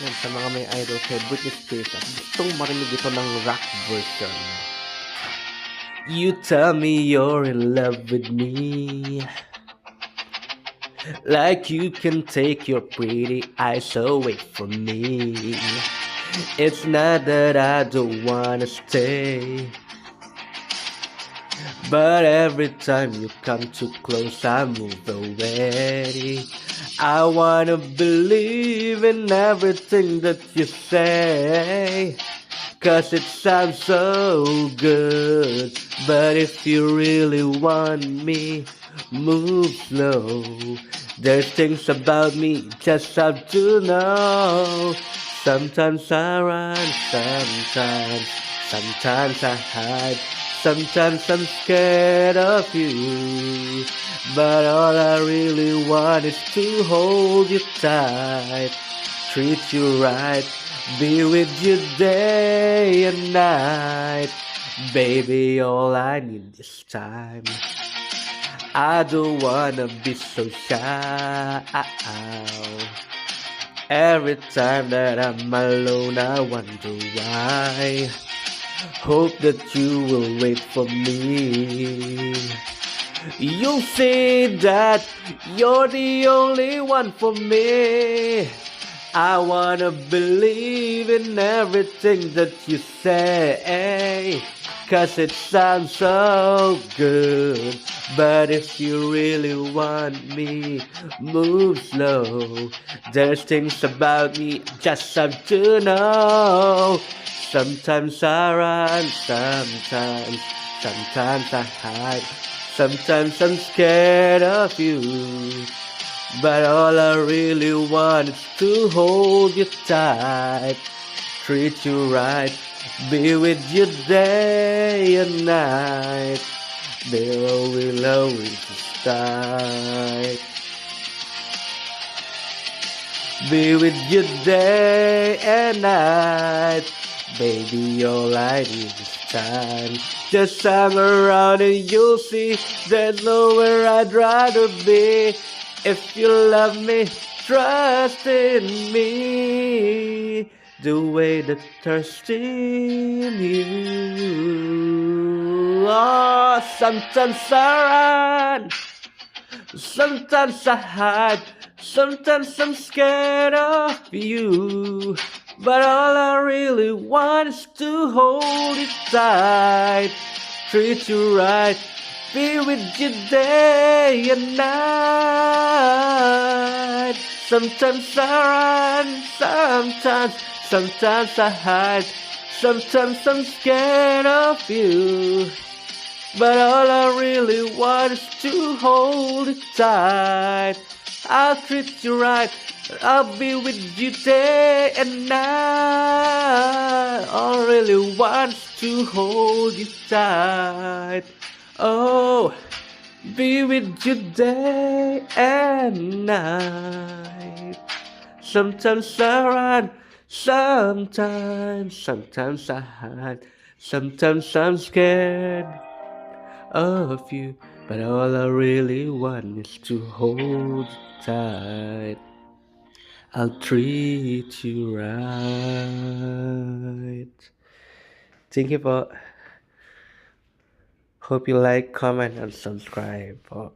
Yan, sa mga may idol kay Britney Spears at gustong marinig ito ng rock version. You tell me you're in love with me, like you can take your pretty eyes away from me. It's not that I don't wanna stay, but every time you come too close I move away. I wanna believe in everything that you say, 'cause it sounds so good. But if you really want me, move slow. There's things about me just have to know. Sometimes I run, sometimes I hide. Sometimes I'm scared of you, but all I really want is to hold you tight, treat you right, be with you day and night. Baby, all I need is time. I don't wanna be so shy. Every time that I'm alone, I wonder why. Hope that you will wait for me. You'll see that you're the only one for me. I wanna believe in everything that you say, 'cause it sounds so good. But if you really want me, move slow. There's things about me just have to know. Sometimes I run, sometimes I hide. Sometimes I'm scared of you, but all I really want is to hold you tight, treat you right, be with you day and night. There will always start. Be with you day and night. Baby, all I need is time. Just hang around and you'll see there's nowhere I'd rather be. If you love me, trust in me, the way that thirsty in you. Oh, sometimes I run, sometimes I hide, sometimes I'm scared of you, but all I really want is to hold you tight, treat you right, be with you day and night. Sometimes I run, sometimes I hide, sometimes I'm scared of you, but all I really want is to hold you tight. I'll treat you right, I'll be with you day and night. All I really want is to hold you tight. Oh, be with you day and night. Sometimes I run, sometimes I hide. Sometimes I'm scared of you, but all I really want is to hold you tight. I'll treat you right. Thank you po. Hope you like, comment, and subscribe po.